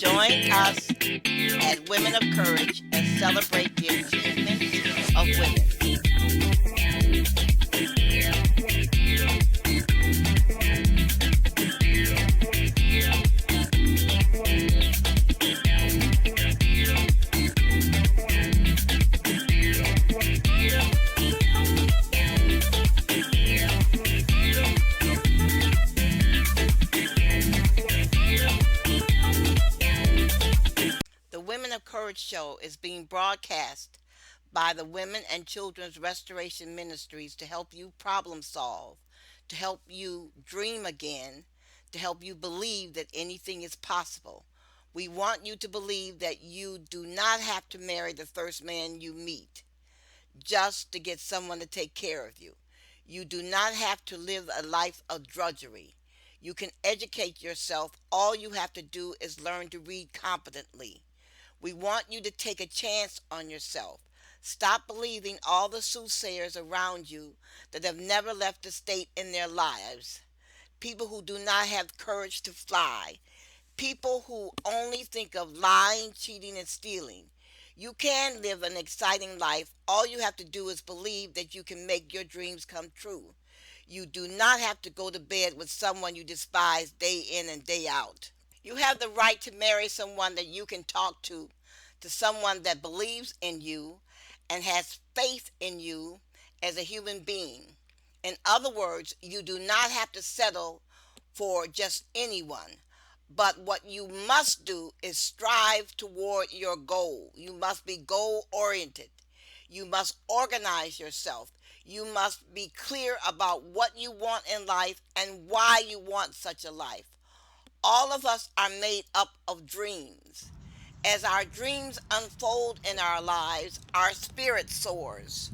Join us at Women of Courage and celebrate the achievements of women. The Women of Courage show is being broadcast by the Women and Children's Restoration Ministries to help you problem solve, to help you dream again, to help you believe that anything is possible. We want you to believe that you do not have to marry the first man you meet just to get someone to take care of you. You do not have to live a life of drudgery. You can educate yourself. All you have to do is learn to read competently. We want you to take a chance on yourself. Stop believing all the soothsayers around you that have never left a state in their lives. People who do not have courage to fly. People who only think of lying, cheating, and stealing. You can live an exciting life. All you have to do is believe that you can make your dreams come true. You do not have to go to bed with someone you despise day in and day out. You have the right to marry someone that you can talk to someone that believes in you and has faith in you as a human being. In other words, you do not have to settle for just anyone. But what you must do is strive toward your goal. You must be goal oriented. You must organize yourself. You must be clear about what you want in life and why you want such a life. All of us are made up of dreams. As our dreams unfold in our lives, our spirit soars.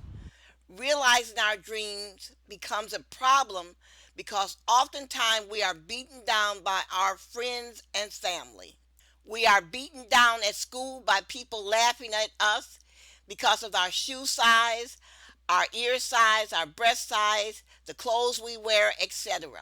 Realizing our dreams becomes a problem because oftentimes we are beaten down by our friends and family. We are beaten down at school by people laughing at us because of our shoe size, our ear size, our breast size, the clothes we wear, etc.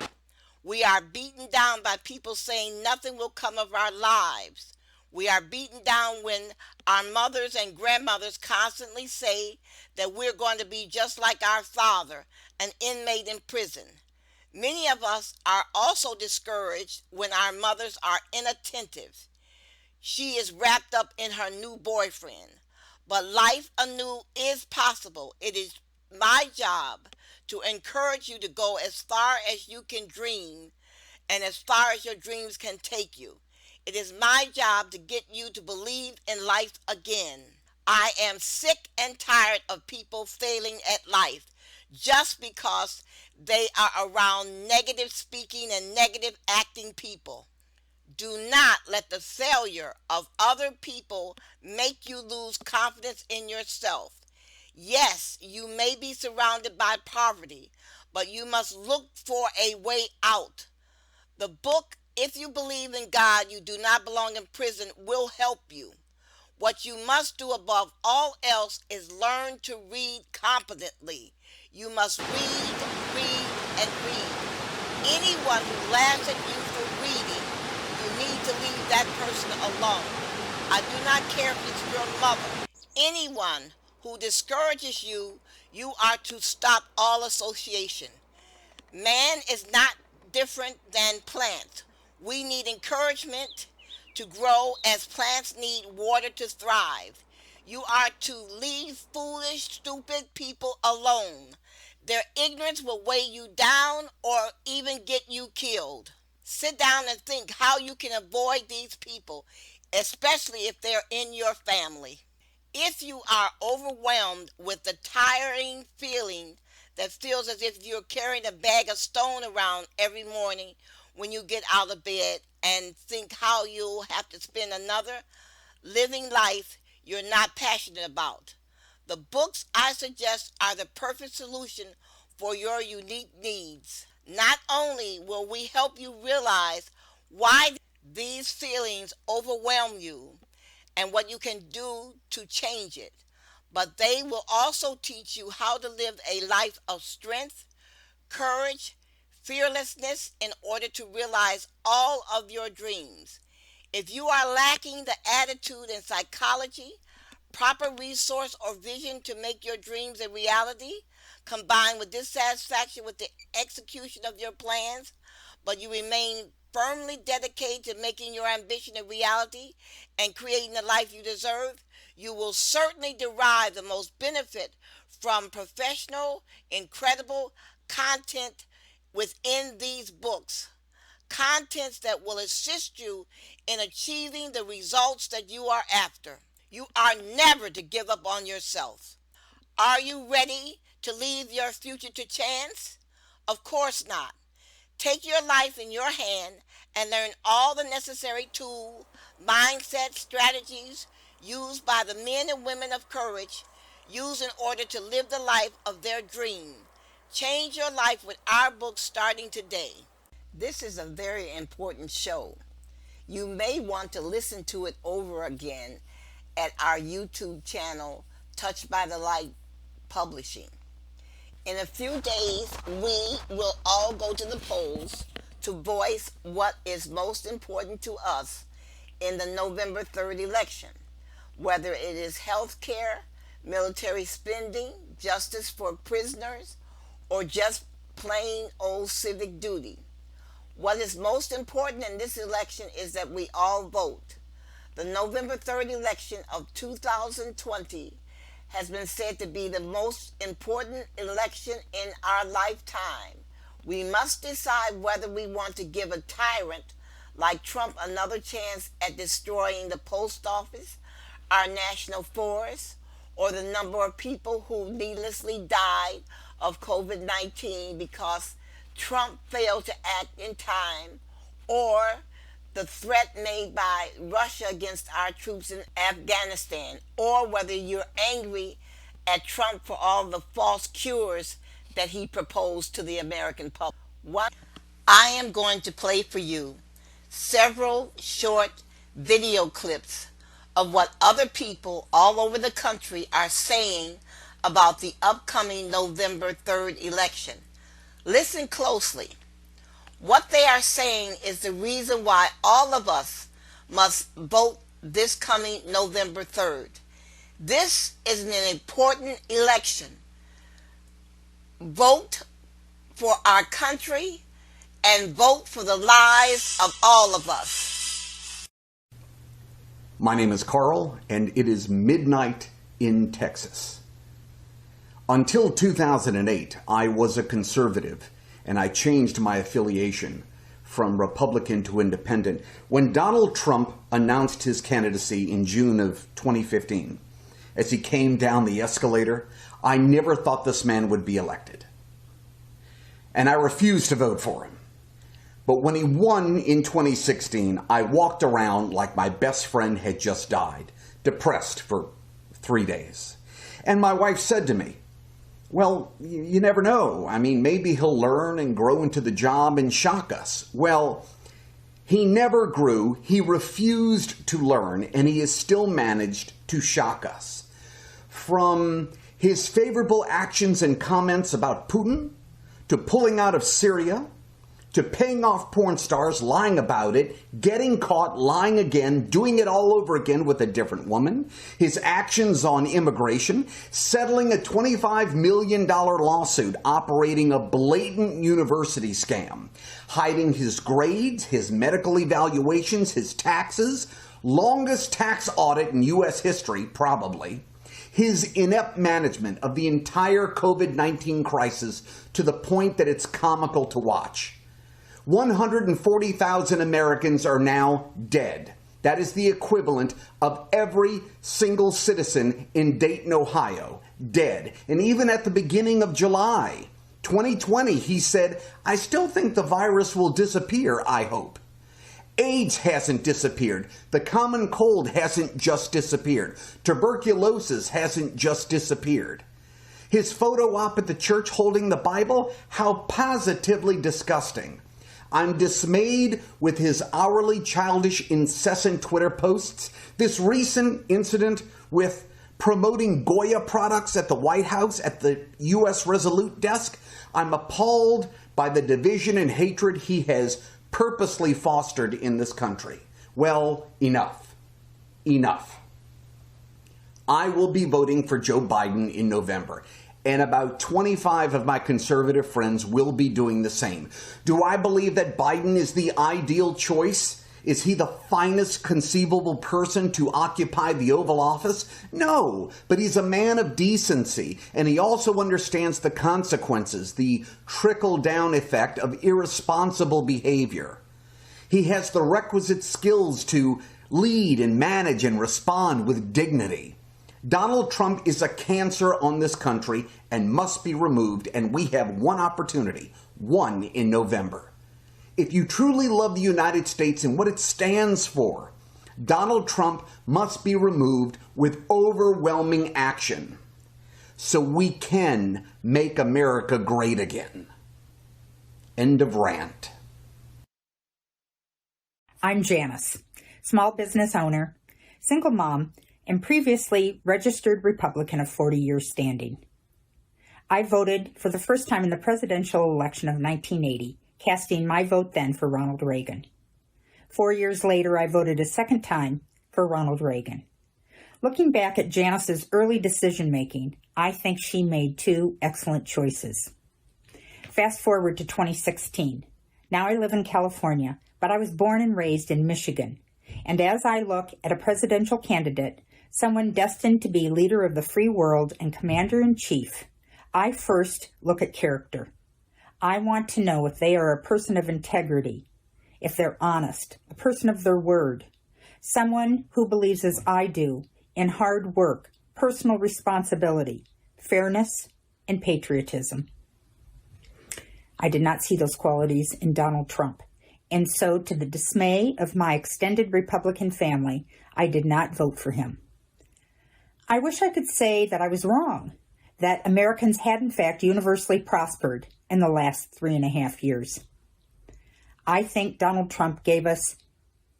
We are beaten down by people saying nothing will come of our lives. We are beaten down when our mothers and grandmothers constantly say that we're going to be just like our father, an inmate in prison. Many of us are also discouraged when our mothers are inattentive. She is wrapped up in her new boyfriend. But life anew is possible. It is my job to encourage you to go as far as you can dream and as far as your dreams can take you. It is my job to get you to believe in life again. I am sick and tired of people failing at life just because they are around negative speaking and negative acting people. Do not let the failure of other people make you lose confidence in yourself. Yes, you may be surrounded by poverty, but you must look for a way out. The book, If You Believe in God, You Do Not Belong in Prison, will help you. What you must do above all else is learn to read competently. You must read, and read. Anyone who laughs at you for reading, you need to leave that person alone. I do not care if it's your mother. Anyone who discourages you, you are to stop all association. Man is not different than plants. We need encouragement to grow as plants need water to thrive. You are to leave foolish, stupid people alone. Their ignorance will weigh you down or even get you killed. Sit down and think how you can avoid these people, especially if they're in your family. If you are overwhelmed with the tiring feeling that feels as if you're carrying a bag of stone around every morning when you get out of bed and think how you'll have to spend another living life you're not passionate about, the books I suggest are the perfect solution for your unique needs. Not only will we help you realize why these feelings overwhelm you and what you can do to change it, but they will also teach you how to live a life of strength, courage, fearlessness in order to realize all of your dreams. If you are lacking the attitude and psychology, proper resource or vision to make your dreams a reality, combined with dissatisfaction with the execution of your plans, but you remain firmly dedicated to making your ambition a reality and creating the life you deserve, you will certainly derive the most benefit from professional, incredible content within these books. Contents that will assist you in achieving the results that you are after. You are never to give up on yourself. Are you ready to leave your future to chance? Of course not. Take your life in your hand and learn all the necessary tools, mindset, strategies used by the men and women of courage used in order to live the life of their dream. Change your life with our book starting today. This is a very important show. You may want to listen to it over again at our YouTube channel, Touched by the Light Publishing. In a few days, we will all go to the polls to voice what is most important to us in the November 3rd election, whether it is health care, military spending, justice for prisoners, or just plain old civic duty. What is most important in this election is that we all vote. The November 3rd election of 2020 has been said to be the most important election in our lifetime. We must decide whether we want to give a tyrant like Trump another chance at destroying the post office, our national forests, or the number of people who needlessly died of COVID-19 because Trump failed to act in time, or the threat made by Russia against our troops in Afghanistan, or whether you're angry at Trump for all the false cures that he proposed to the American public. I am going to play for you several short video clips of what other people all over the country are saying about the upcoming November 3rd election. Listen closely. What they are saying is the reason why all of us must vote this coming November 3rd. This is an important election. Vote for our country and vote for the lives of all of us. My name is Carl, and it is midnight in Texas. Until 2008, I was a conservative, and I changed my affiliation from Republican to Independent when Donald Trump announced his candidacy in June of 2015. As he came down the escalator, I never thought this man would be elected. And I refused to vote for him. But when he won in 2016, I walked around like my best friend had just died, depressed for 3 days. And my wife said to me, well, you never know. I mean, maybe he'll learn and grow into the job and shock us. Well, he never grew. He refused to learn, and he has still managed to shock us. From his favorable actions and comments about Putin, to pulling out of Syria, to paying off porn stars, lying about it, getting caught, lying again, doing it all over again with a different woman, his actions on immigration, settling a $25 million lawsuit, operating a blatant university scam, hiding his grades, his medical evaluations, his taxes, longest tax audit in U.S. history, probably, his inept management of the entire COVID-19 crisis to the point that it's comical to watch. 140,000 Americans are now dead. That is the equivalent of every single citizen in Dayton, Ohio, dead. And even at the beginning of July 2020, he said, I still think the virus will disappear, I hope. AIDS hasn't disappeared. The common cold hasn't just disappeared. Tuberculosis hasn't just disappeared. His photo op at the church holding the Bible, how positively disgusting. I'm dismayed with his hourly, childish, incessant Twitter posts. This recent incident with promoting Goya products at the White House, at the U.S. Resolute desk, I'm appalled by the division and hatred he has purposely fostered in this country. Well, enough. Enough. I will be voting for Joe Biden in November, and about 25 of my conservative friends will be doing the same. Do I believe that Biden is the ideal choice? Is he the finest conceivable person to occupy the Oval Office? No, but he's a man of decency, and he also understands the consequences, the trickle-down effect of irresponsible behavior. He has the requisite skills to lead and manage and respond with dignity. Donald Trump is a cancer on this country and must be removed, and we have one opportunity, one in November. If you truly love the United States and what it stands for, Donald Trump must be removed with overwhelming action so we can make America great again. End of rant. I'm Janice, small business owner, single mom, and previously registered Republican of 40 years standing. I voted for the first time in the presidential election of 1980, casting my vote then for Ronald Reagan. 4 years later, I voted a second time for Ronald Reagan. Looking back at Janice's early decision-making, I think she made two excellent choices. Fast forward to 2016. Now I live in California, but I was born and raised in Michigan. And as I look at a presidential candidate, someone destined to be leader of the free world and commander-in-chief, I first look at character. I want to know if they are a person of integrity, if they're honest, a person of their word, someone who believes as I do in hard work, personal responsibility, fairness, and patriotism. I did not see those qualities in Donald Trump. And so, to the dismay of my extended Republican family, I did not vote for him. I wish I could say that I was wrong, that Americans had in fact universally prospered in the last 3.5 years. I think Donald Trump gave us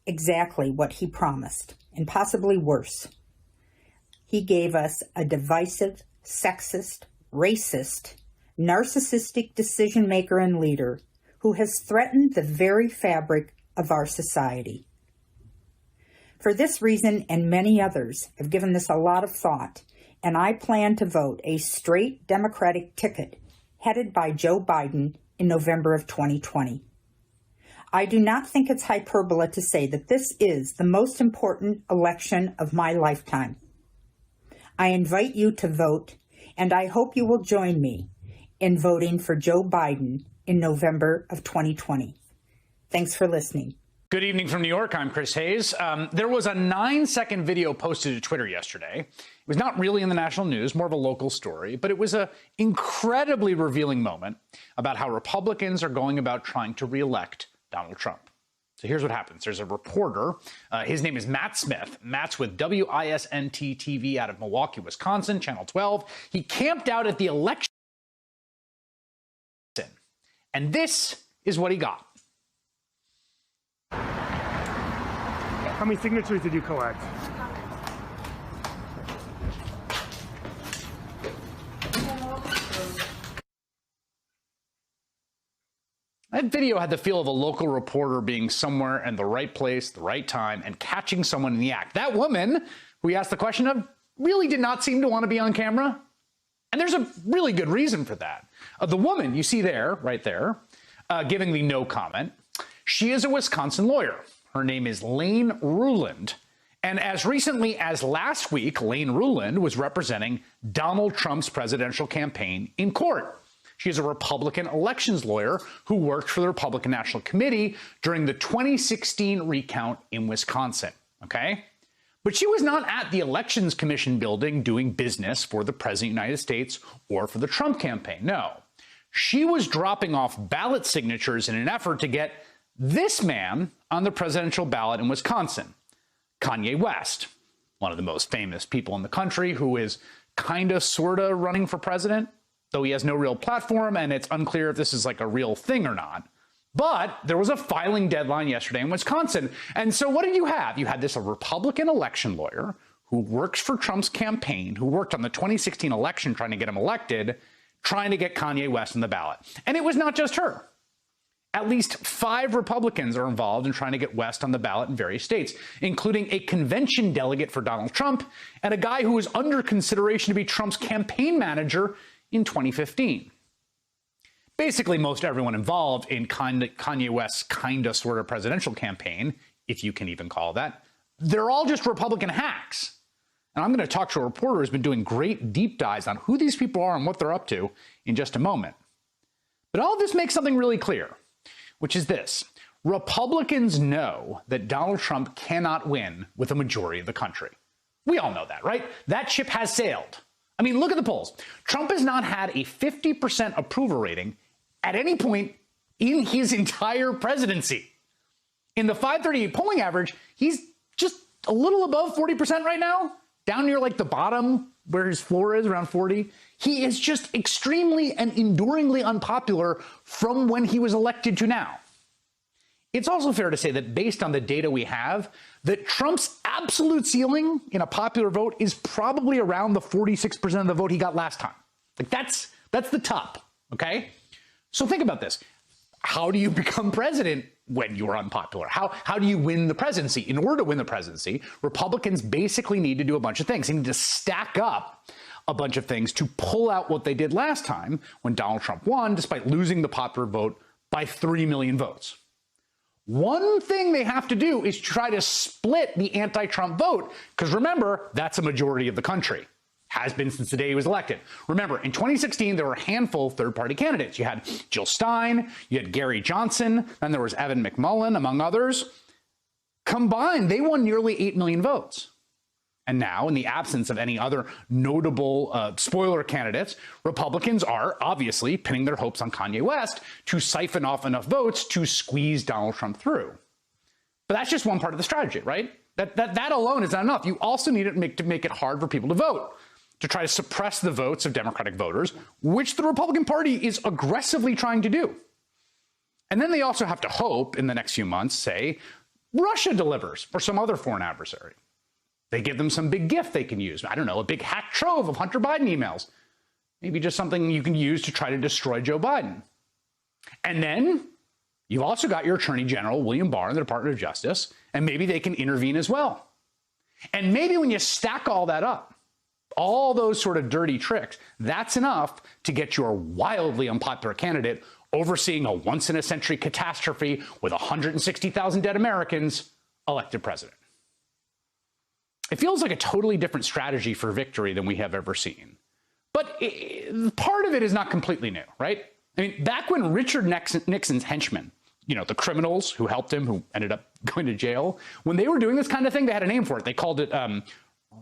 exactly what he promised, and possibly worse. He gave us a divisive, sexist, racist, narcissistic decision maker and leader who has threatened the very fabric of our society. For this reason and many others, I've given this a lot of thought, and I plan to vote a straight Democratic ticket headed by Joe Biden in November of 2020. I do not think it's hyperbole to say that this is the most important election of my lifetime. I invite you to vote, and I hope you will join me in voting for Joe Biden in November of 2020. Thanks for listening. Good evening from New York. I'm Chris Hayes. There was a 9-second video posted to Twitter yesterday. It was not really in the national news, more of a local story, but it was an incredibly revealing moment about how Republicans are going about trying to reelect Donald Trump. So here's what happens. There's a reporter. His name is Matt Smith. Matt's with WISNT TV out of Milwaukee, Wisconsin, Channel 12. He camped out at the election, and this is what he got. How many signatures did you collect? That video had the feel of a local reporter being somewhere in the right place, the right time, and catching someone in the act. That woman who he asked the question of really did not seem to want to be on camera. And there's a really good reason for that. The woman you see there, right there, giving the no comment, she is a Wisconsin lawyer. Her name is Lane Ruland. And as recently as last week, Lane Ruland was representing Donald Trump's presidential campaign in court. She is a Republican elections lawyer who worked for the Republican National Committee during the 2016 recount in Wisconsin, okay? But she was not at the Elections Commission building doing business for the President of the United States or for the Trump campaign, no. She was dropping off ballot signatures in an effort to get this man on the presidential ballot in Wisconsin, Kanye West, one of the most famous people in the country who is kind of sort of running for president, though he has no real platform and it's unclear if this is like a real thing or not. But there was a filing deadline yesterday in Wisconsin. And so what did you have? You had this a Republican election lawyer who works for Trump's campaign, who worked on the 2016 election trying to get him elected, trying to get Kanye West on the ballot. And it was not just her. At least 5 Republicans are involved in trying to get West on the ballot in various states, including a convention delegate for Donald Trump and a guy who was under consideration to be Trump's campaign manager in 2015. Basically, most everyone involved in Kanye West's sort of presidential campaign, if you can even call it that, they're all just Republican hacks. And I'm going to talk to a reporter who's been doing great deep dives on who these people are and what they're up to in just a moment. But all of this makes something really clear, which is this. Republicans know that Donald Trump cannot win with a majority of the country. We all know that, right? That ship has sailed. I mean, look at the polls. Trump has not had a 50% approval rating at any point in his entire presidency. In the 538 polling average, he's just a little above 40% right now, down near like the bottom where his floor is, around 40. He is just extremely and enduringly unpopular from when he was elected to now. It's also fair to say that based on the data we have, that Trump's absolute ceiling in a popular vote is probably around the 46% of the vote he got last time. Like that's the top, okay? So think about this. How do you become president when you are unpopular? How do you win the presidency? In order to win the presidency, Republicans basically need to do a bunch of things. They need to stack up a bunch of things to pull out what they did last time when Donald Trump won, despite losing the popular vote by 3 million votes. One thing they have to do is try to split the anti-Trump vote, because remember, that's a majority of the country. Has been since the day he was elected. Remember, in 2016, there were a handful of third-party candidates. You had Jill Stein, you had Gary Johnson, then there was Evan McMullin, among others. Combined, they won nearly 8 million votes. And now, in the absence of any other notable spoiler candidates, Republicans are obviously pinning their hopes on Kanye West to siphon off enough votes to squeeze Donald Trump through. But that's just one part of the strategy, right? That alone is not enough. You also need to make it hard for people to vote, to try to suppress the votes of Democratic voters, which the Republican Party is aggressively trying to do. And then they also have to hope in the next few months, say, Russia delivers or some other foreign adversary. They give them some big gift they can use. I don't know, a big hack trove of Hunter Biden emails. Maybe just something you can use to try to destroy Joe Biden. And then you've also got your Attorney General, William Barr, and the Department of Justice, and maybe they can intervene as well. And maybe when you stack all that up, all those sort of dirty tricks, that's enough to get your wildly unpopular candidate overseeing a once-in-a-century catastrophe with 160,000 dead Americans elected president. It feels like a totally different strategy for victory than we have ever seen. But part of it is not completely new, right? I mean, back when Richard Nixon's henchmen, you know, the criminals who helped him, who ended up going to jail, when they were doing this kind of thing, they had a name for it. They called it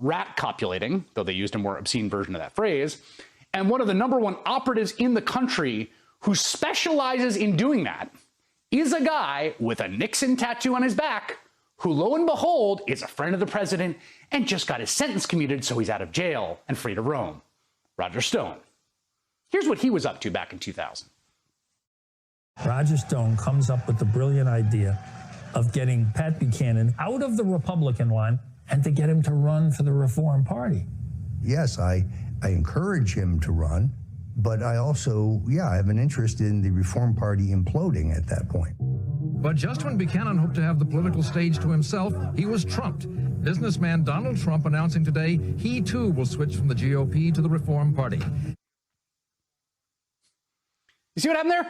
rat copulating, though they used a more obscene version of that phrase. And one of the #1 operatives in the country who specializes in doing that is a guy with a Nixon tattoo on his back who, lo and behold, is a friend of the president and just got his sentence commuted, so he's out of jail and free to roam. Roger Stone. Here's what he was up to back in 2000. Roger Stone comes up with the brilliant idea of getting Pat Buchanan out of the Republican line and to get him to run for the Reform Party. Yes, I encourage him to run, but I also, I have an interest in the Reform Party imploding at that point. But just when Buchanan hoped to have the political stage to himself, he was trumped. Businessman Donald Trump announcing today he too will switch from the GOP to the Reform Party. You see what happened there?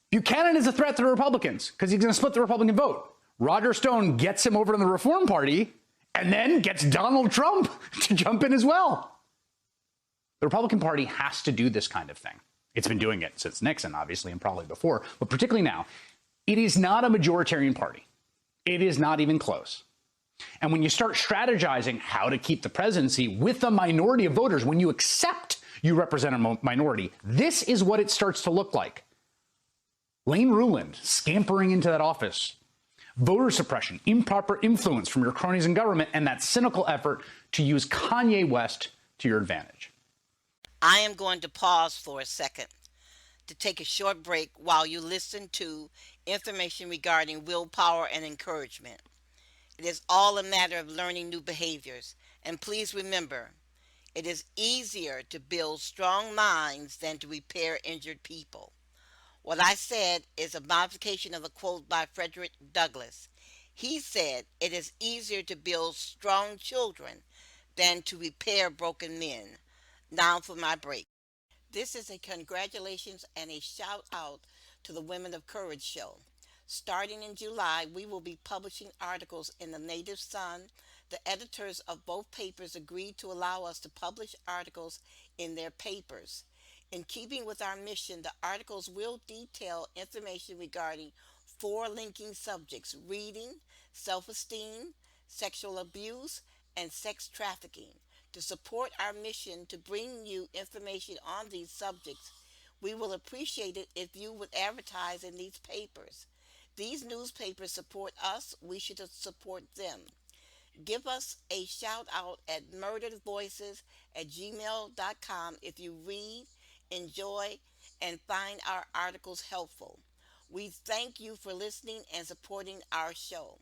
Buchanan is a threat to the Republicans because he's going to split the Republican vote. Roger Stone gets him over to the Reform Party and then gets Donald Trump to jump in as well. The Republican Party has to do this kind of thing. It's been doing it since Nixon, obviously, and probably before, but particularly now. It is not a majoritarian party. It is not even close. And when you start strategizing how to keep the presidency with a minority of voters, when you accept you represent a minority, this is what it starts to look like. Lane Ruland scampering into that office, voter suppression, improper influence from your cronies in government, and that cynical effort to use Kanye West to your advantage. I am going to pause for a second to take a short break while you listen to information regarding willpower and encouragement. It is all a matter of learning new behaviors. And please remember, it is easier to build strong minds than to repair injured people. What I said is a modification of a quote by Frederick Douglass. He said, "It is easier to build strong children than to repair broken men." Now for my break. This is a congratulations and a shout out to the Women of Courage show. Starting in July, we will be publishing articles in the Native Sun. The editors of both papers agreed to allow us to publish articles in their papers. In keeping with our mission, the articles will detail information regarding four linking subjects: reading, self esteem, sexual abuse, and sex trafficking. To support our mission to bring you information on these subjects, we will appreciate it if you would advertise in these papers. These newspapers support us, we should support them. Give us a shout out at murderedvoices@gmail.com if you read, enjoy, and find our articles helpful. We thank you for listening and supporting our show.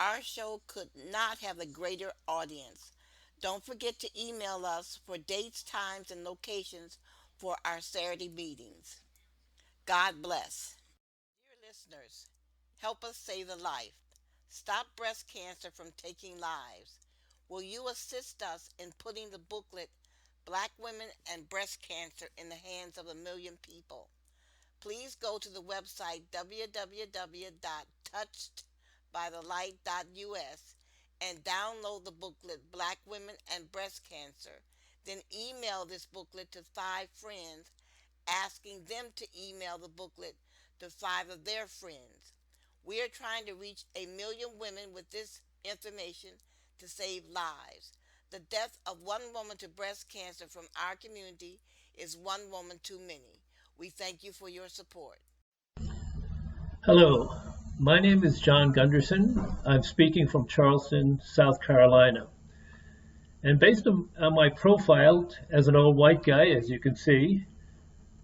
Our show could not have a greater audience. Don't forget to email us for dates, times, and locations for our Saturday meetings. God bless. Dear listeners, help us save a life. Stop breast cancer from taking lives. Will you assist us in putting the booklet Black Women and Breast Cancer in the hands of a million people? Please go to the website www.touchedbythelight.us and download the booklet Black Women and Breast Cancer. Then email this booklet to 5 friends, asking them to email the booklet to 5 of their friends. We are trying to reach a million women with this information to save lives. The death of one woman to breast cancer from our community is one woman too many. We thank you for your support. Hello, my name is John Gunderson. I'm speaking from Charleston, South Carolina. And based on my profile as an old white guy, as you can see,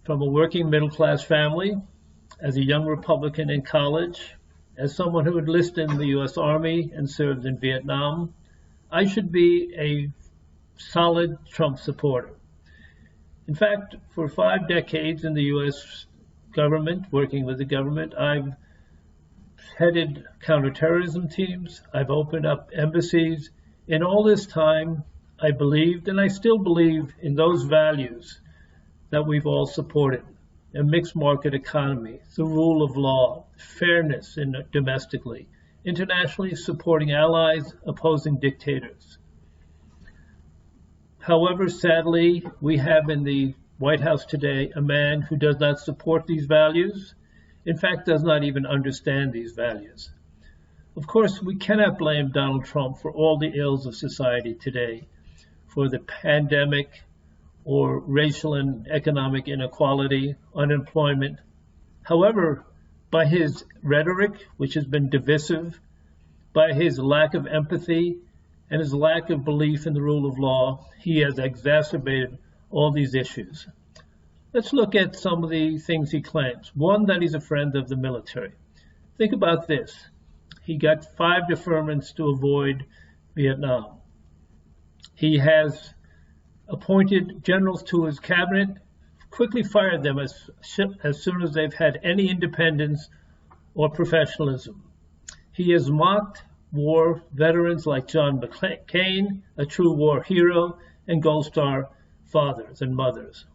from a working middle-class family, as a young Republican in college, as someone who enlisted in the U.S. Army and served in Vietnam, I should be a solid Trump supporter. In fact, for 5 decades in the U.S. government, working with the government, I've headed counterterrorism teams, I've opened up embassies. In all this time, I believed, and I still believe, in those values that we've all supported: a mixed market economy, the rule of law, fairness domestically, internationally supporting allies, opposing dictators. However, sadly, we have in the White House today a man who does not support these values, in fact, does not even understand these values. Of course, we cannot blame Donald Trump for all the ills of society today, for the pandemic, or racial and economic inequality, unemployment. However, by his rhetoric, which has been divisive, by his lack of empathy, and his lack of belief in the rule of law, he has exacerbated all these issues. Let's look at some of the things he claims. One, that he's a friend of the military. Think about this. He got 5 deferments to avoid Vietnam. He has appointed generals to his cabinet, quickly fired them as soon as they've had any independence or professionalism. He has mocked war veterans like John McCain, a true war hero, and Gold Star fathers and mothers.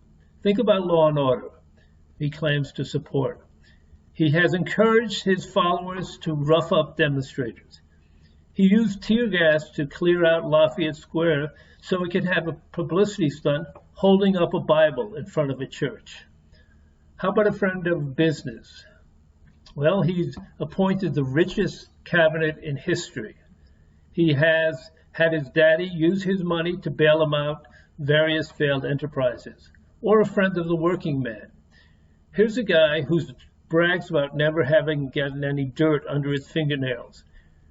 Think about law and order he claims to support. He has encouraged his followers to rough up demonstrators. He used tear gas to clear out Lafayette Square so he could have a publicity stunt holding up a Bible in front of a church. How about a friend of business? Well, he's appointed the richest cabinet in history. He has had his daddy use his money to bail him out various failed enterprises. Or a friend of the working man. Here's a guy who brags about never having gotten any dirt under his fingernails.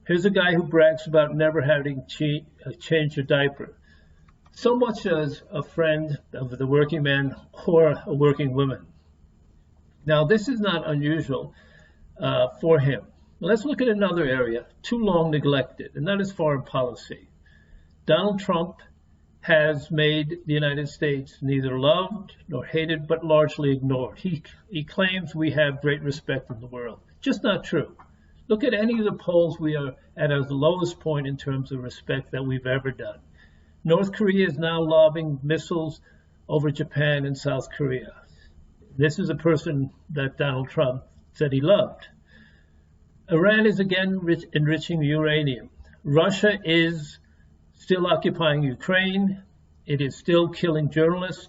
Here's a guy who brags about never having changed a diaper. So much as a friend of the working man or a working woman. Now, this is not unusual for him. Let's look at another area, too long neglected, and that is foreign policy. Donald Trump has made the United States neither loved nor hated, but largely ignored. He claims we have great respect in the world. Just not true. Look at any of the polls. We are at our lowest point in terms of respect that we've ever done. North Korea is now lobbing missiles over Japan and South Korea. This is a person that Donald Trump said he loved. Iran is again enriching uranium. Russia is still occupying Ukraine. It is still killing journalists.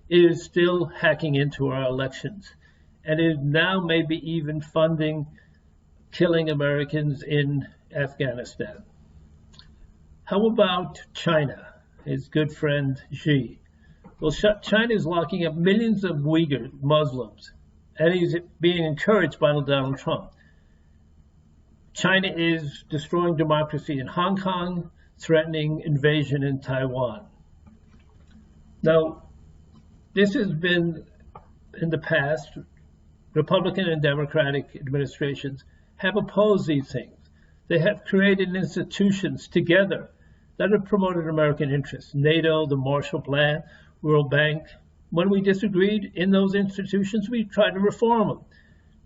It is still hacking into our elections. And it now maybe even funding killing Americans in Afghanistan. How about China, his good friend Xi? Well, China is locking up millions of Uyghur Muslims, and he's being encouraged by Donald Trump. China is destroying democracy in Hong Kong, threatening invasion in Taiwan. Now, this has been, in the past, Republican and Democratic administrations have opposed these things. They have created institutions together that have promoted American interests. NATO, the Marshall Plan, World Bank. When we disagreed in those institutions, we tried to reform them.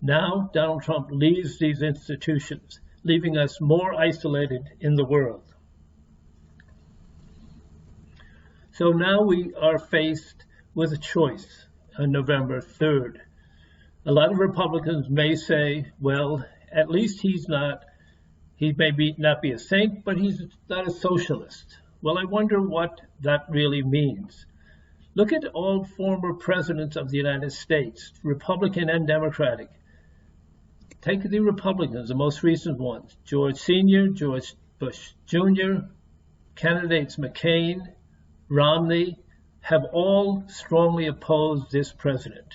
Now, Donald Trump leaves these institutions, leaving us more isolated in the world. So now we are faced with a choice on November 3rd. A lot of Republicans may say, well, at least he may not be a saint, but he's not a socialist. Well, I wonder what that really means. Look at all former presidents of the United States, Republican and Democratic. Take the Republicans, the most recent ones, George Sr., George Bush Jr., candidates McCain, Romney, have all strongly opposed this president.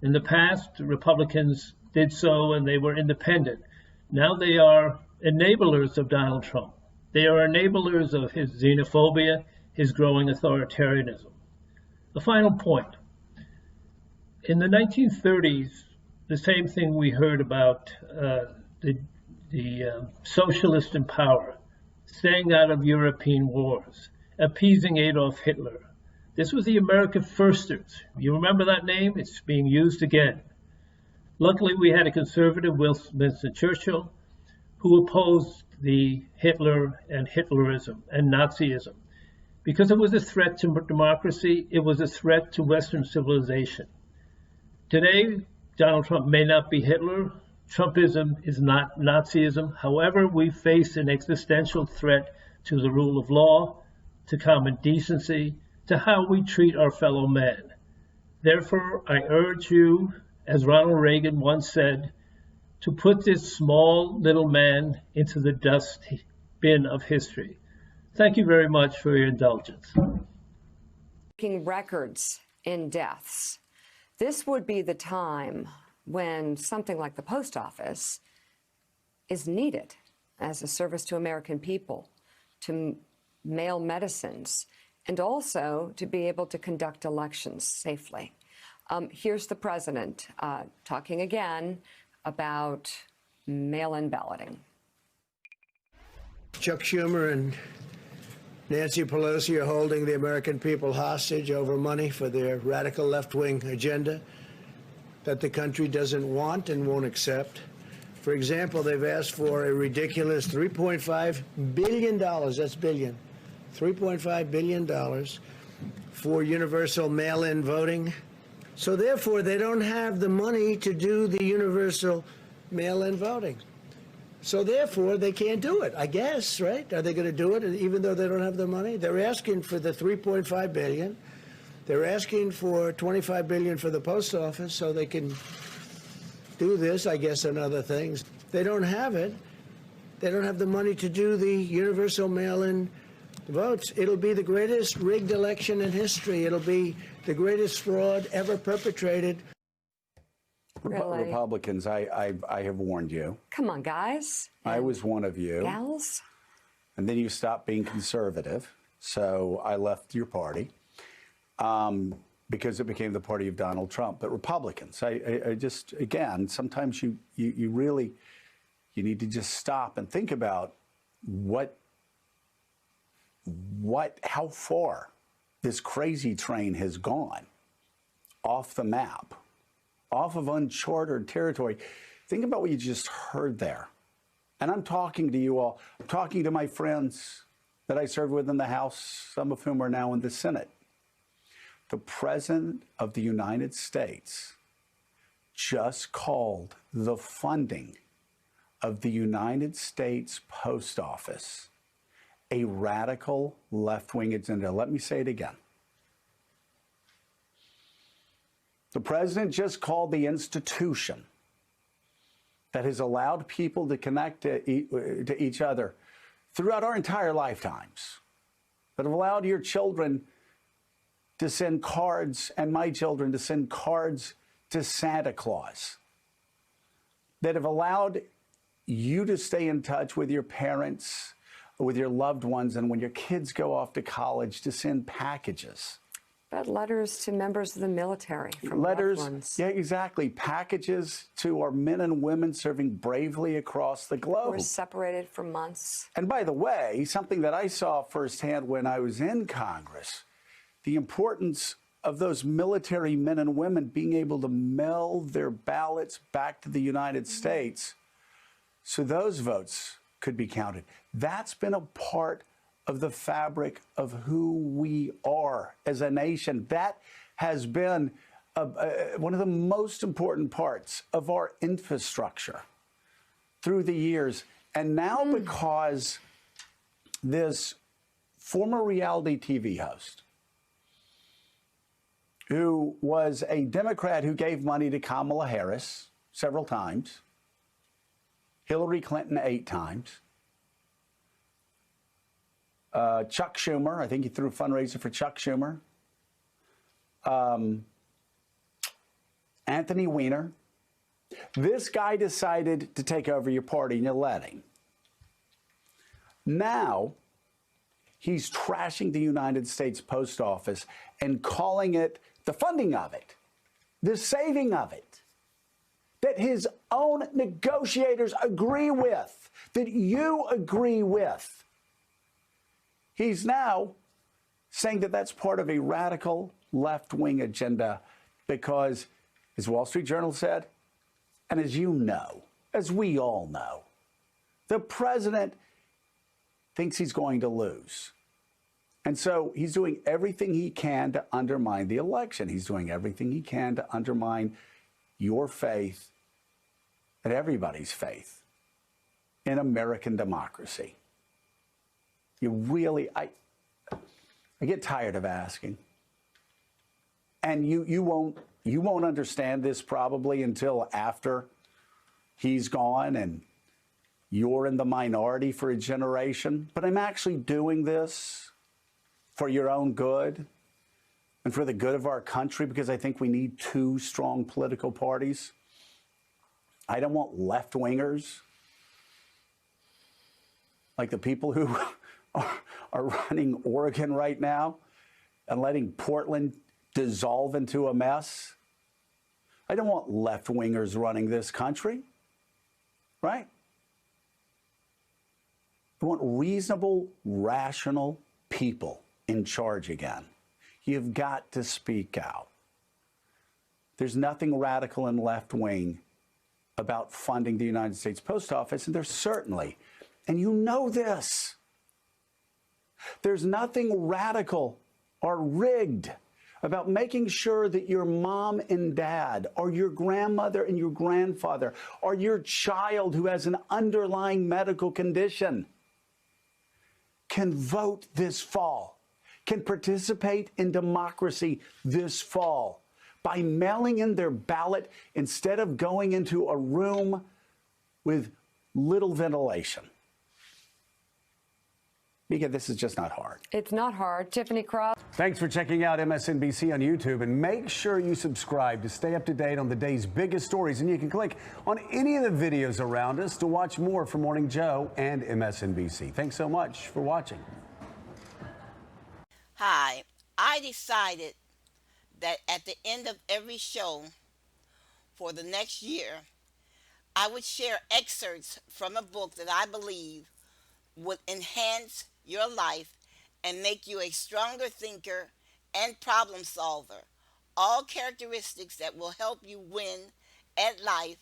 In the past, the Republicans did so and they were independent. Now they are enablers of Donald Trump. They are enablers of his xenophobia, his growing authoritarianism. The final point. In the 1930s, the same thing we heard about the socialists in power, staying out of European wars, appeasing Adolf Hitler. This was the America Firsters. You remember that name? It's being used again. Luckily, we had a conservative, Winston Churchill, who opposed the Hitler and Hitlerism and Nazism. Because it was a threat to democracy, it was a threat to Western civilization. Today, Donald Trump may not be Hitler. Trumpism is not Nazism. However, we face an existential threat to the rule of law, to common decency, to how we treat our fellow man. Therefore, I urge you, as Ronald Reagan once said, to put this small little man into the dust bin of history. Thank you very much for your indulgence. Breaking records in deaths. This would be the time when something like the post office is needed as a service to American people, to mail medicines, and also to be able to conduct elections safely. Here's the president talking again about mail-in balloting. Chuck Schumer and Nancy Pelosi are holding the American people hostage over money for their radical left-wing agenda that the country doesn't want and won't accept. For example, they've asked for a ridiculous $3.5 billion, that's billion, $3.5 billion for universal mail-in voting. So therefore, they don't have the money to do the universal mail-in voting. So therefore, they can't do it, I guess, right? Are they going to do it even though they don't have the money? They're asking for the $3.5 billion. They're asking for $25 billion for the post office so they can do this, I guess, and other things. They don't have it. They don't have the money to do the universal mail-in votes. It'll be the greatest rigged election in history. It'll be the greatest fraud ever perpetrated. Really? Republicans, I have warned you. Come on, guys. I was one of you. Gals? And then you stopped being conservative, so I left your party because it became the party of Donald Trump. But Republicans, I just, again, sometimes you really, you need to just stop and think about how far this crazy train has gone off the map, off of uncharted territory. Think about what you just heard there. And I'm talking to you all. I'm talking to my friends that I served with in the House, some of whom are now in the Senate. The President of the United States just called the funding of the United States Post Office a radical left-wing agenda. Let me say it again. The president just called the institution that has allowed people to connect to each other throughout our entire lifetimes, that have allowed your children to send cards and my children to send cards to Santa Claus, that have allowed you to stay in touch with your parents, with your loved ones, and when your kids go off to college, to send packages. But letters to members of the military from Letters, loved ones. yeah, exactly. Packages to our men and women serving bravely across the globe. We're separated for months. And by the way, something that I saw firsthand when I was in Congress, the importance of those military men and women being able to mail their ballots back to the United States so those votes could be counted. That's been a part of the fabric of who we are as a nation. That has been one of the most important parts of our infrastructure through the years. And now because this former reality TV host, who was a Democrat who gave money to Kamala Harris several times, Hillary Clinton 8 times, Chuck Schumer, I think he threw a fundraiser for Chuck Schumer, Anthony Weiner. This guy decided to take over your party and you let him. Now, he's trashing the United States Post Office and calling it the funding of it, the saving of it, that his own negotiators agree with, that you agree with. He's now saying that that's part of a radical left-wing agenda because, as Wall Street Journal said, and as you know, as we all know, the president thinks he's going to lose. And so he's doing everything he can to undermine the election. He's doing everything he can to undermine your faith and everybody's faith in American democracy. You really, I get tired of asking. And you won't understand this probably until after he's gone and you're in the minority for a generation. But I'm actually doing this for your own good and for the good of our country, because I think we need two strong political parties. I don't want left-wingers like the people who are running Oregon right now and letting Portland dissolve into a mess. I don't want left-wingers running this country, right? I want reasonable, rational people in charge again. You've got to speak out. There's nothing radical and left-wing about funding the United States Post Office, and there's certainly, and you know this, there's nothing radical or rigged about making sure that your mom and dad or your grandmother and your grandfather or your child who has an underlying medical condition can vote this fall, can participate in democracy this fall by mailing in their ballot instead of going into a room with little ventilation. Mika, this is just not hard. It's not hard. Tiffany Cross. Thanks for checking out MSNBC on YouTube, and make sure you subscribe to stay up to date on the day's biggest stories. And you can click on any of the videos around us to watch more from Morning Joe and MSNBC. Thanks so much for watching. Hi, I decided that at the end of every show for the next year, I would share excerpts from a book that I believe would enhance your life and make you a stronger thinker and problem solver. All characteristics that will help you win at life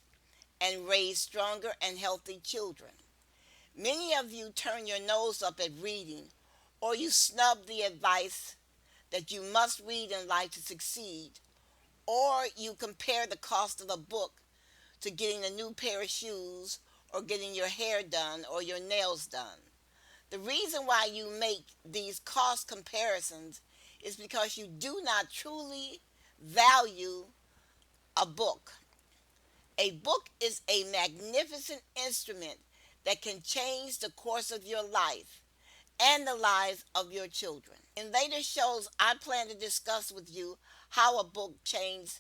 and raise stronger and healthy children. Many of you turn your nose up at reading, or you snub the advice that you must read in life to succeed, or you compare the cost of a book to getting a new pair of shoes or getting your hair done or your nails done. The reason why you make these cost comparisons is because you do not truly value a book. A book is a magnificent instrument that can change the course of your life and the lives of your children. In later shows, I plan to discuss with you how a book changed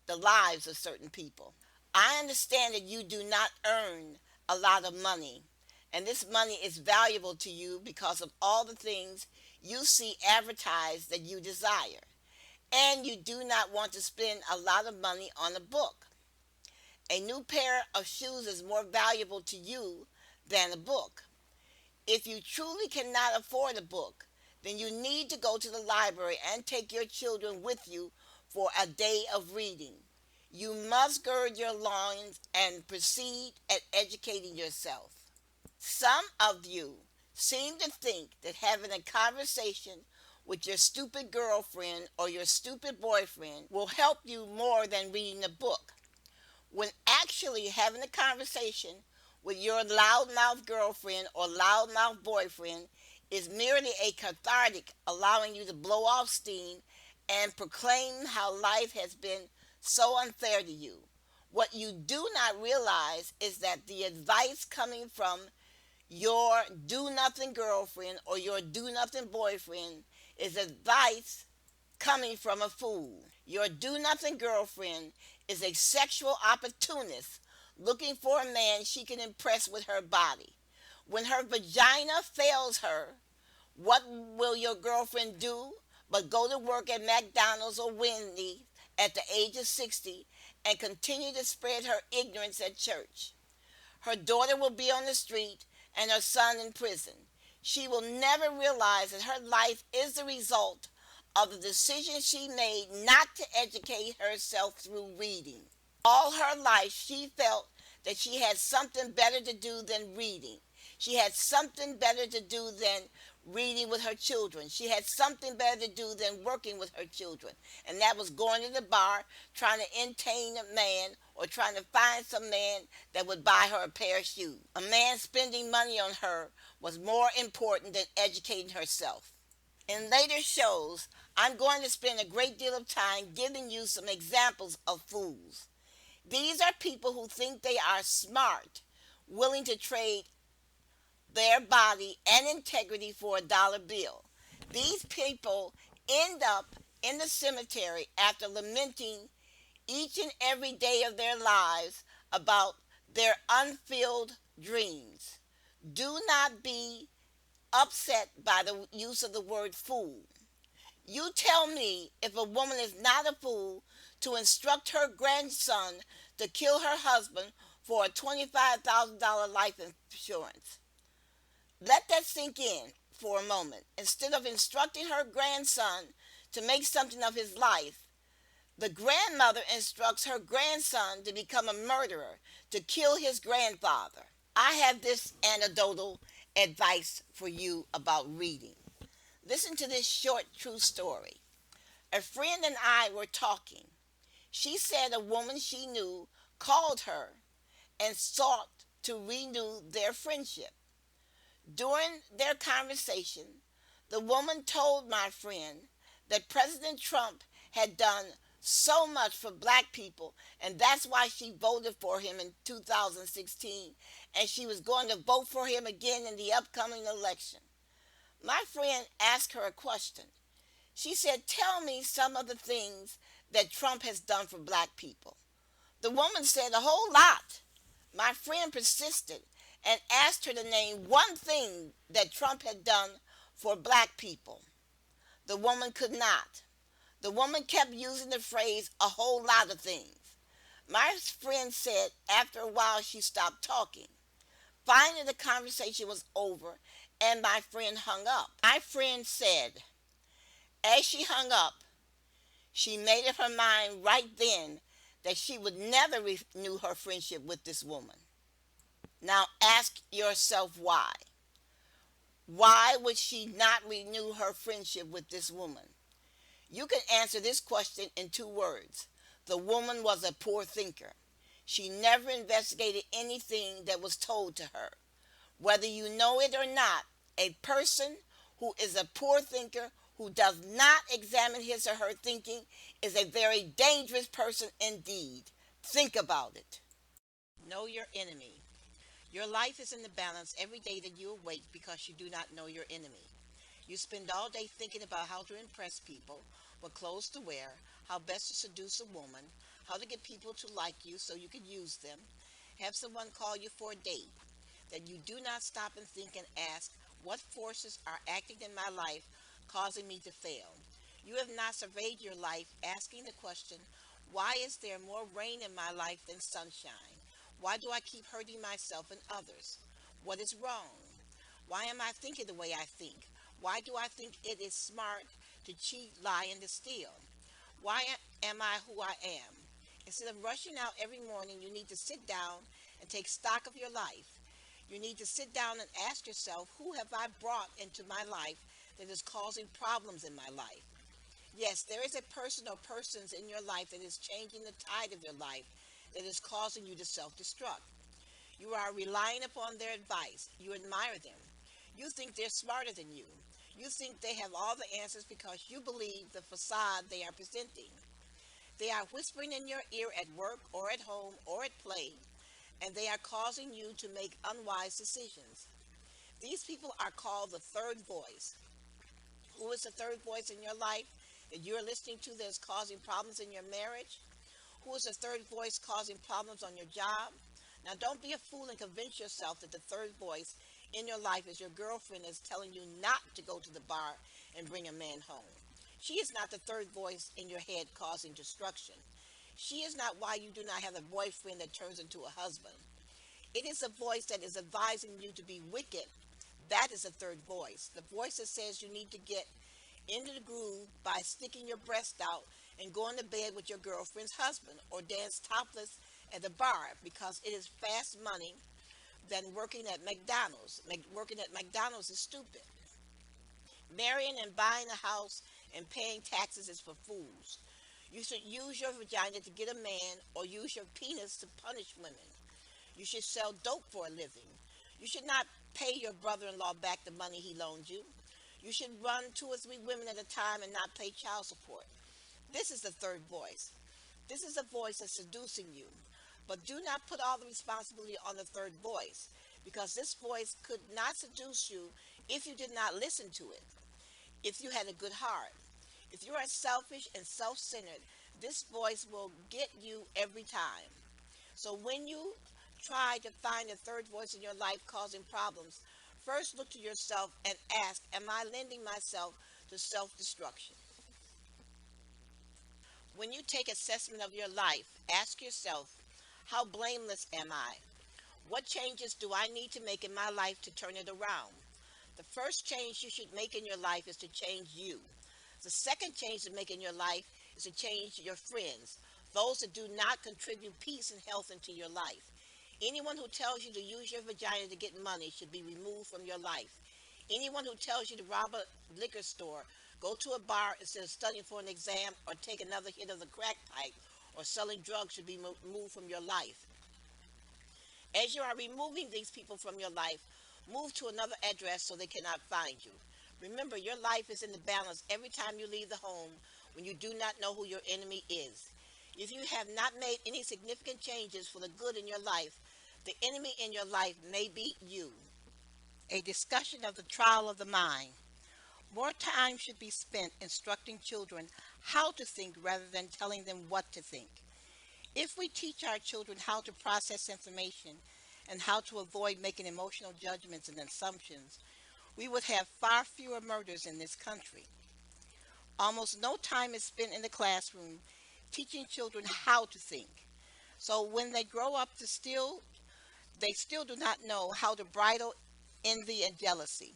the lives of certain people. I understand that you do not earn a lot of money, and this money is valuable to you because of all the things you see advertised that you desire, and you do not want to spend a lot of money on a book. A new pair of shoes is more valuable to you than a book. If you truly cannot afford a book, then you need to go to the library and take your children with you for a day of reading. You must gird your loins and proceed at educating yourself. Some of you seem to think that having a conversation with your stupid girlfriend or your stupid boyfriend will help you more than reading a book, when actually having a conversation with your loudmouth girlfriend or loudmouth boyfriend is merely a cathartic, allowing you to blow off steam and proclaim how life has been so unfair to you. What you do not realize is that the advice coming from your do-nothing girlfriend or your do-nothing boyfriend is advice coming from a fool. Your do-nothing girlfriend is a sexual opportunist looking for a man she can impress with her body. When her vagina fails her, what will your girlfriend do but go to work at McDonald's or Wendy's at the age of 60 and continue to spread her ignorance at church? Her daughter will be on the street and her son in prison. She will never realize that her life is the result of the decision she made not to educate herself through reading. All her life she felt that she had something better to do than reading. She had something better to do than reading with her children. She had something better to do than working with her children. And that was going to the bar, trying to entertain a man, or trying to find some man that would buy her a pair of shoes. A man spending money on her was more important than educating herself. In later shows, I'm going to spend a great deal of time giving you some examples of fools. These are people who think they are smart, willing to trade their body and integrity for a dollar bill. These people end up in the cemetery after lamenting each and every day of their lives about their unfulfilled dreams. Do not be upset by the use of the word fool. You tell me if a woman is not a fool to instruct her grandson to kill her husband for a $25,000 life insurance. Let that sink in for a moment. Instead of instructing her grandson to make something of his life, the grandmother instructs her grandson to become a murderer, to kill his grandfather. I have this anecdotal advice for you about reading. Listen to this short true story. A friend and I were talking. She said a woman she knew called her and sought to renew their friendship. During their conversation, the woman told my friend that President Trump had done so much for black people, and that's why she voted for him in 2016, and she was going to vote for him again in the upcoming election. My friend asked her a question. She said, "Tell me some of the things that Trump has done for black people." The woman said, "A whole lot." My friend persisted and asked her to name one thing that Trump had done for black people. The woman could not. The woman kept using the phrase, "a whole lot of things." My friend said after a while she stopped talking. Finally, the conversation was over, and my friend hung up. My friend said, as she hung up, she made up her mind right then that she would never renew her friendship with this woman. Now ask yourself why. Why would she not renew her friendship with this woman? You can answer this question in 2 words. The woman was a poor thinker. She never investigated anything that was told to her. Whether you know it or not, a person who is a poor thinker, who does not examine his or her thinking, is a very dangerous person indeed. Think about it. Know your enemy. Your life is in the balance every day that you awake because you do not know your enemy. You spend all day thinking about how to impress people, what clothes to wear, how best to seduce a woman, how to get people to like you so you can use them, have someone call you for a date. That you do not stop and think and ask, what forces are acting in my life causing me to fail? You have not surveyed your life asking the question, why is there more rain in my life than sunshine? Why do I keep hurting myself and others? What is wrong? Why am I thinking the way I think? Why do I think it is smart to cheat, lie, and to steal? Why am I who I am? Instead of rushing out every morning, you need to sit down and take stock of your life. You need to sit down and ask yourself, who have I brought into my life that is causing problems in my life? Yes, there is a person or persons in your life that is changing the tide of your life, that is causing you to self-destruct. You are relying upon their advice. You admire them. You think they're smarter than you. You think they have all the answers because you believe the facade they are presenting. They are whispering in your ear at work or at home or at play, and they are causing you to make unwise decisions. These people are called the third voice. Who is the third voice in your life that you're listening to that is causing problems in your marriage? Who is the third voice causing problems on your job? Now, don't be a fool and convince yourself that the third voice in your life is your girlfriend is telling you not to go to the bar and bring a man home. She is not the third voice in your head causing destruction. She is not why you do not have a boyfriend that turns into a husband. It is a voice that is advising you to be wicked. That is a third voice. The voice that says you need to get into the groove by sticking your breast out and going to bed with your girlfriend's husband or dance topless at the bar because it is fast money than working at McDonald's. Working at McDonald's is stupid. Marrying and buying a house and paying taxes is for fools. You should use your vagina to get a man or use your penis to punish women. You should sell dope for a living. You should not pay your brother-in-law back the money he loaned you. You should run 2 or 3 women at a time and not pay child support. This is the third voice. This is a voice that's seducing you. But do not put all the responsibility on the third voice, because this voice could not seduce you if you did not listen to it, if you had a good heart. If you are selfish and self-centered, this voice will get you every time. So when you try to find a third voice in your life causing problems, first look to yourself and ask, am I lending myself to self-destruction? When you take assessment of your life, ask yourself, how blameless am I? What changes do I need to make in my life to turn it around? The first change you should make in your life is to change you. The second change to make in your life is to change your friends, those that do not contribute peace and health into your life. Anyone who tells you to use your vagina to get money should be removed from your life. Anyone who tells you to rob a liquor store, go to a bar instead of studying for an exam, or take another hit of the crack pipe, or selling drugs should be removed from your life. As you are removing these people from your life, move to another address so they cannot find you. Remember, your life is in the balance every time you leave the home when you do not know who your enemy is. If you have not made any significant changes for the good in your life, the enemy in your life may be you. A discussion of the trial of the mind. More time should be spent instructing children how to think rather than telling them what to think. If we teach our children how to process information and how to avoid making emotional judgments and assumptions, we would have far fewer murders in this country. Almost no time is spent in the classroom teaching children how to think. So when they grow up they still do not know how to bridle envy and jealousy.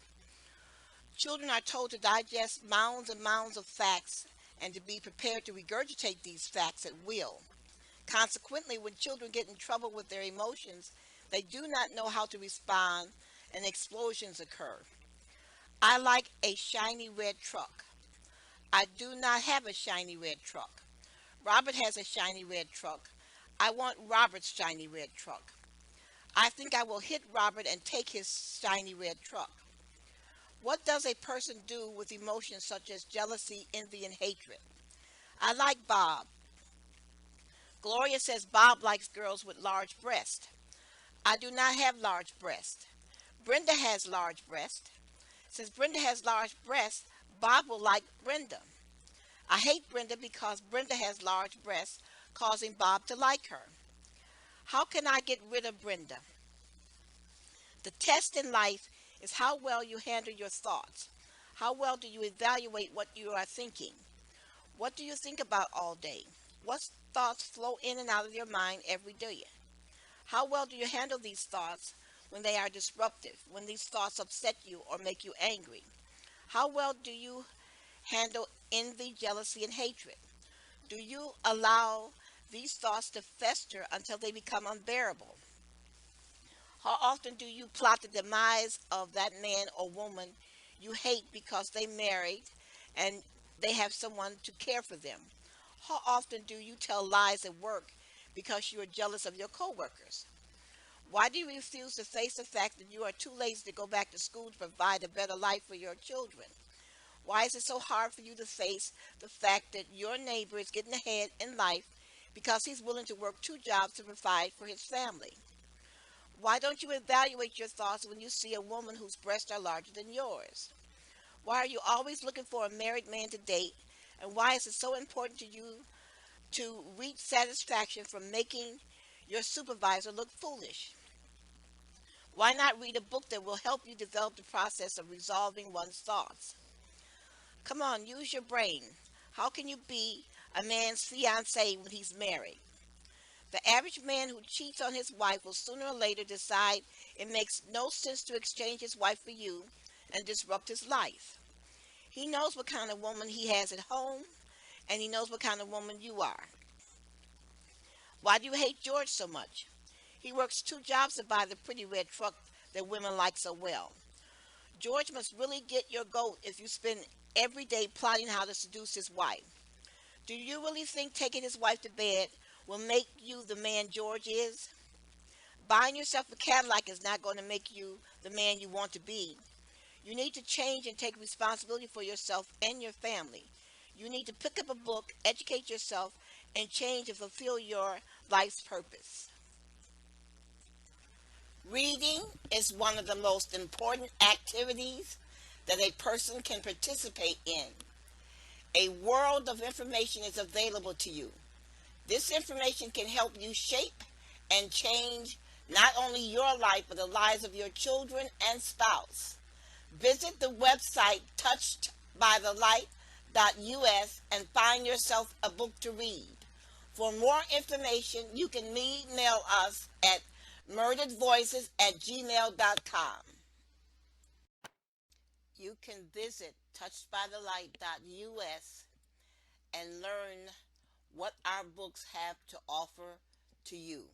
Children are told to digest mounds and mounds of facts and to be prepared to regurgitate these facts at will. Consequently, when children get in trouble with their emotions, they do not know how to respond and explosions occur. I like a shiny red truck. I do not have a shiny red truck. Robert has a shiny red truck. I want Robert's shiny red truck. I think I will hit Robert and take his shiny red truck. What does a person do with emotions such as jealousy, envy, and hatred? I like Bob. Gloria says Bob likes girls with large breasts. I do not have large breasts. Brenda has large breasts. Since Brenda has large breasts, Bob will like Brenda. I hate Brenda because Brenda has large breasts, causing Bob to like her. How can I get rid of Brenda? The test in life is how well you handle your thoughts. How well do you evaluate what you are thinking? What do you think about all day? What thoughts flow in and out of your mind every day? How well do you handle these thoughts when they are disruptive, when these thoughts upset you or make you angry? How well do you handle envy, jealousy, and hatred? Do you allow these thoughts to fester until they become unbearable? How often do you plot the demise of that man or woman you hate because they married and they have someone to care for them? How often do you tell lies at work because you are jealous of your coworkers? Why do you refuse to face the fact that you are too lazy to go back to school to provide a better life for your children? Why is it so hard for you to face the fact that your neighbor is getting ahead in life because he's willing to work 2 jobs to provide for his family? Why don't you evaluate your thoughts when you see a woman whose breasts are larger than yours? Why are you always looking for a married man to date? And why is it so important to you to reach satisfaction from making your supervisor look foolish? Why not read a book that will help you develop the process of resolving one's thoughts? Come on, use your brain. How can you be a man's fiancé when he's married? The average man who cheats on his wife will sooner or later decide it makes no sense to exchange his wife for you and disrupt his life. He knows what kind of woman he has at home, and he knows what kind of woman you are. Why do you hate George so much? He works 2 jobs to buy the pretty red truck that women like so well. George must really get your goat if you spend every day plotting how to seduce his wife. Do you really think taking his wife to bed will make you the man George is? Buying yourself a Cadillac is not going to make you the man you want to be. You need to change and take responsibility for yourself and your family. You need to pick up a book, educate yourself, and change and fulfill your life's purpose. Reading is one of the most important activities that a person can participate in. A world of information is available to you. This information can help you shape and change not only your life, but the lives of your children and spouse. Visit the website touchedbythelight.us and find yourself a book to read. For more information, you can email us at murderedvoices@gmail.com. You can visit touchedbythelight.us and learn what our books have to offer to you.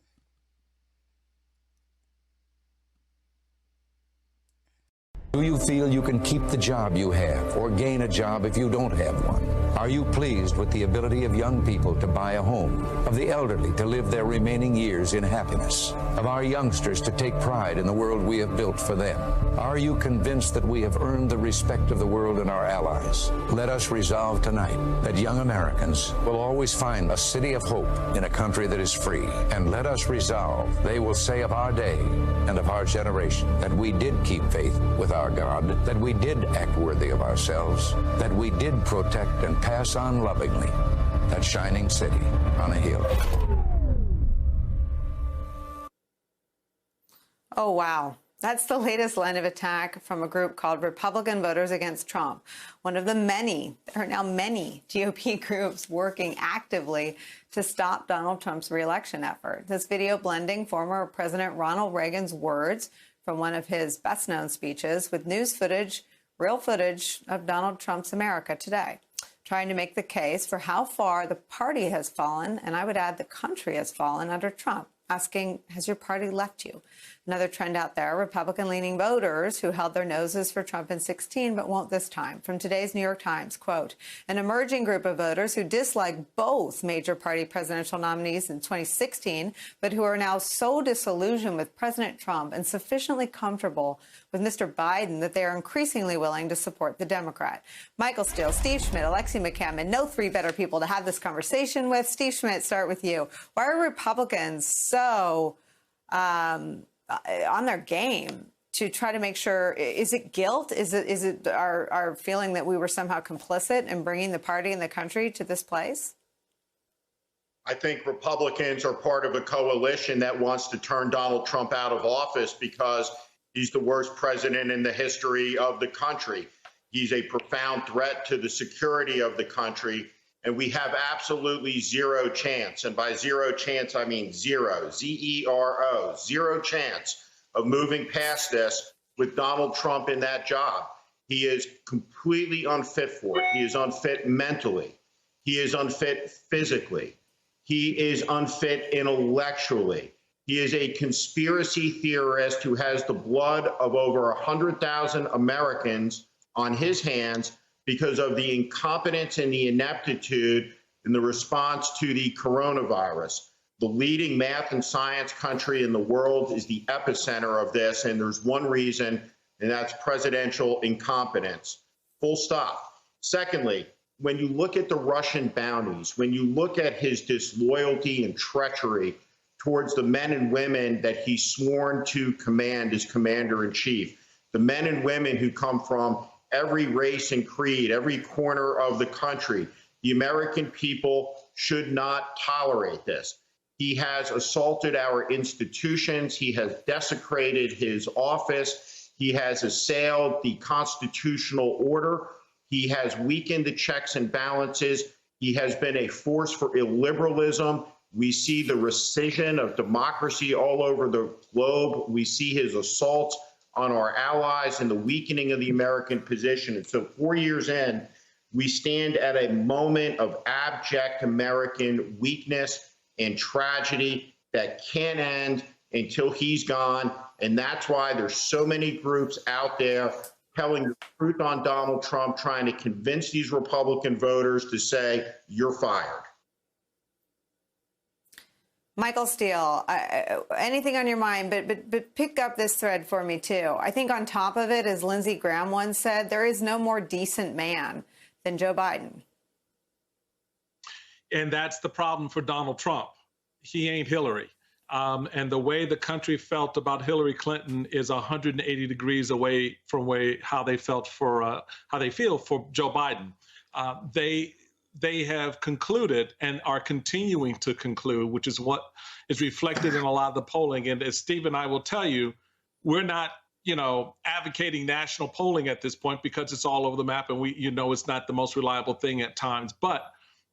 Do you feel you can keep the job you have or gain a job if you don't have one? Are you pleased with the ability of young people to buy a home, of the elderly to live their remaining years in happiness, of our youngsters to take pride in the world we have built for them? Are you convinced that we have earned the respect of the world and our allies? Let us resolve tonight that young Americans will always find a city of hope in a country that is free. And let us resolve they will say of our day and of our generation that we did keep faith with our God, that we did act worthy of ourselves, that we did protect and pass on lovingly that shining city on a hill. Oh, wow. That's the latest line of attack from a group called Republican Voters Against Trump, one of the many GOP groups working actively to stop Donald Trump's re-election effort. This video blending former President Ronald Reagan's words from one of his best-known speeches with news footage real footage of Donald Trump's America today, trying to make the case for how far the party has fallen, and I would add the country has fallen under Trump, asking, has your party left you? Another trend out there, Republican-leaning voters who held their noses for Trump in 2016 but won't this time. From today's New York Times, quote, an emerging group of voters who dislike both major party presidential nominees in 2016 but who are now so disillusioned with President Trump and sufficiently comfortable with Mr. Biden that they are increasingly willing to support the Democrat. Michael Steele, Steve Schmidt, Alexi McCammon, no three better people to have this conversation with. Steve Schmidt, start with you. Why are Republicans so on their game to try to make sure? Is it guilt? Is it our feeling that we were somehow complicit in bringing the party and the country to this place? I think Republicans are part of a coalition that wants to turn Donald Trump out of office because he's the worst president in the history of the country. He's a profound threat to the security of the country, and we have absolutely zero chance. And by zero chance, I mean zero, Z-E-R-O, zero chance of moving past this with Donald Trump in that job. He is completely unfit for it. He is unfit mentally. He is unfit physically. He is unfit intellectually. He is a conspiracy theorist who has the blood of over 100,000 Americans on his hands because of the incompetence and the ineptitude in the response to the coronavirus. The leading math and science country in the world is the epicenter of this, and there's one reason, and that's presidential incompetence. Full stop. Secondly, when you look at the Russian bounties, when you look at his disloyalty and treachery towards the men and women that he's sworn to command as commander-in-chief, the men and women who come from every race and creed, every corner of the country, the American people should not tolerate this. He has assaulted our institutions. He has desecrated his office. He has assailed the constitutional order. He has weakened the checks and balances. He has been a force for illiberalism. We see the rescission of democracy all over the globe. We see his assaults on our allies and the weakening of the American position. And so 4 years in, we stand at a moment of abject American weakness and tragedy that can't end until he's gone. And that's why there's so many groups out there telling the truth on Donald Trump, trying to convince these Republican voters to say, you're fired. Michael Steele, anything on your mind, but pick up this thread for me, too. I think on top of it, as Lindsey Graham once said, there is no more decent man than Joe Biden. And that's the problem for Donald Trump. He ain't Hillary. And the way the country felt about Hillary Clinton is 180 degrees away from how they felt for how they feel for Joe Biden. They have concluded and are continuing to conclude, which is what is reflected in a lot of the polling. And as Steve and I will tell you, we're not, advocating national polling at this point because it's all over the map, and it's not the most reliable thing at times. But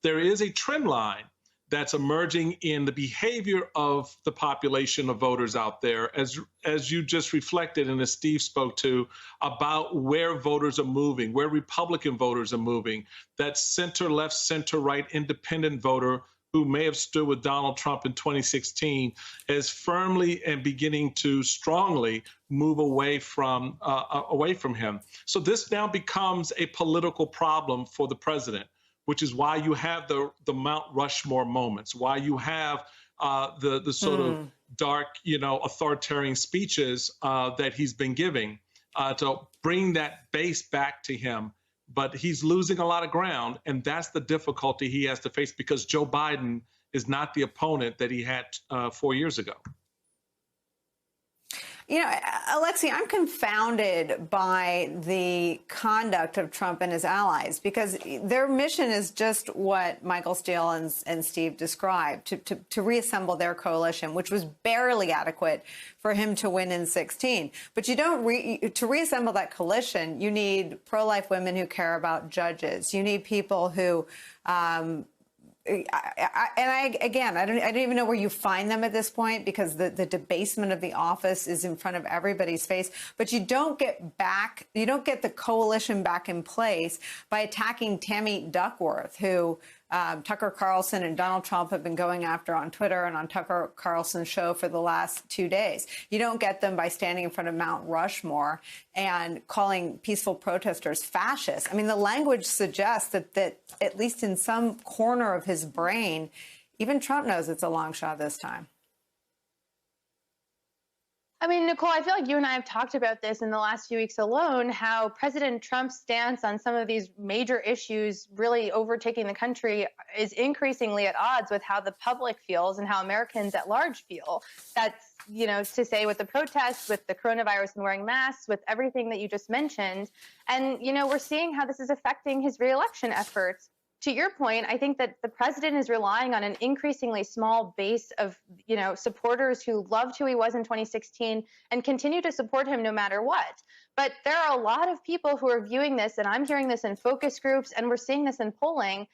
there is a trend line that's emerging in the behavior of the population of voters out there, as you just reflected and as Steve spoke to, about where voters are moving, where Republican voters are moving, that center left, center right independent voter who may have stood with Donald Trump in 2016 is firmly and beginning to strongly move away from him. So this now becomes a political problem for the president, which is why you have the Mount Rushmore moments, why you have the sort of dark, authoritarian speeches that he's been giving to bring that base back to him. But he's losing a lot of ground, and that's the difficulty he has to face because Joe Biden is not the opponent that he had 4 years ago. Alexi, I'm confounded by the conduct of Trump and his allies because their mission is just what Michael Steele and Steve described, to reassemble their coalition, which was barely adequate for him to win in 2016. But you don't to reassemble that coalition, you need pro-life women who care about judges. You need people who I don't even know where you find them at this point, because the debasement of the office is in front of everybody's face. But you don't get the coalition back in place by attacking Tammy Duckworth, who Tucker Carlson and Donald Trump have been going after on Twitter and on Tucker Carlson's show for the last 2 days. You don't get them by standing in front of Mount Rushmore and calling peaceful protesters fascists. I mean, the language suggests that at least in some corner of his brain, even Trump knows it's a long shot this time. I mean, Nicole, I feel like you and I have talked about this in the last few weeks alone, how President Trump's stance on some of these major issues really overtaking the country is increasingly at odds with how the public feels and how Americans at large feel. That's, you know, to say with the protests, with the coronavirus and wearing masks, with everything that you just mentioned. And, you know, we're seeing how this is affecting his reelection efforts. To your point, I think that the president is relying on an increasingly small base of, you know, supporters who loved who he was in 2016 and continue to support him no matter what. But there are a lot of people who are viewing this, and I'm hearing this in focus groups, and we're seeing this in polling,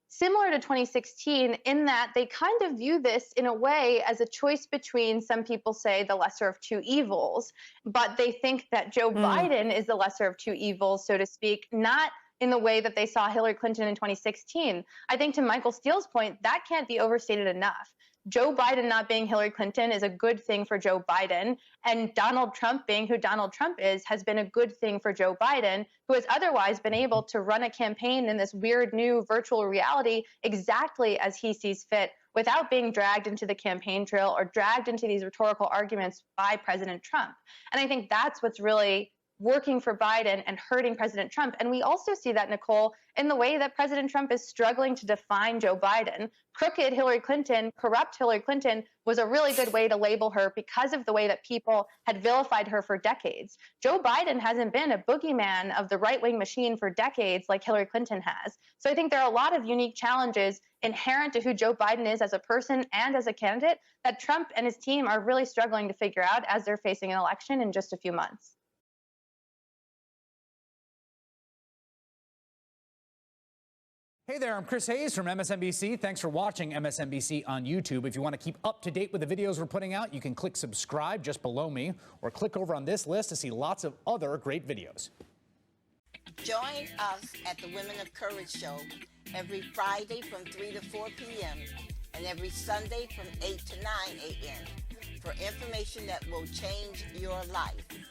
similar to 2016, in that they kind of view this in a way as a choice between, some people say, the lesser of two evils, but they think that Joe Biden is the lesser of two evils, so to speak, not in the way that they saw Hillary Clinton in 2016. I think to Michael Steele's point, that can't be overstated enough. Joe Biden not being Hillary Clinton is a good thing for Joe Biden, and Donald Trump being who Donald Trump is has been a good thing for Joe Biden, who has otherwise been able to run a campaign in this weird new virtual reality exactly as he sees fit, without being dragged into the campaign trail or dragged into these rhetorical arguments by President Trump. And I think that's what's really working for Biden and hurting President Trump. And we also see that, Nicole, in the way that President Trump is struggling to define Joe Biden. Crooked Hillary Clinton, corrupt Hillary Clinton was a really good way to label her because of the way that people had vilified her for decades. Joe Biden hasn't been a boogeyman of the right-wing machine for decades like Hillary Clinton has. So I think there are a lot of unique challenges inherent to who Joe Biden is as a person and as a candidate that Trump and his team are really struggling to figure out as they're facing an election in just a few months. Hey there, I'm Chris Hayes from MSNBC. Thanks for watching MSNBC on YouTube. If you want to keep up to date with the videos we're putting out, you can click subscribe just below me, or click over on this list to see lots of other great videos. Join us at the Women of Courage show every Friday from 3 to 4 p.m. and every Sunday from 8 to 9 a.m. for information that will change your life.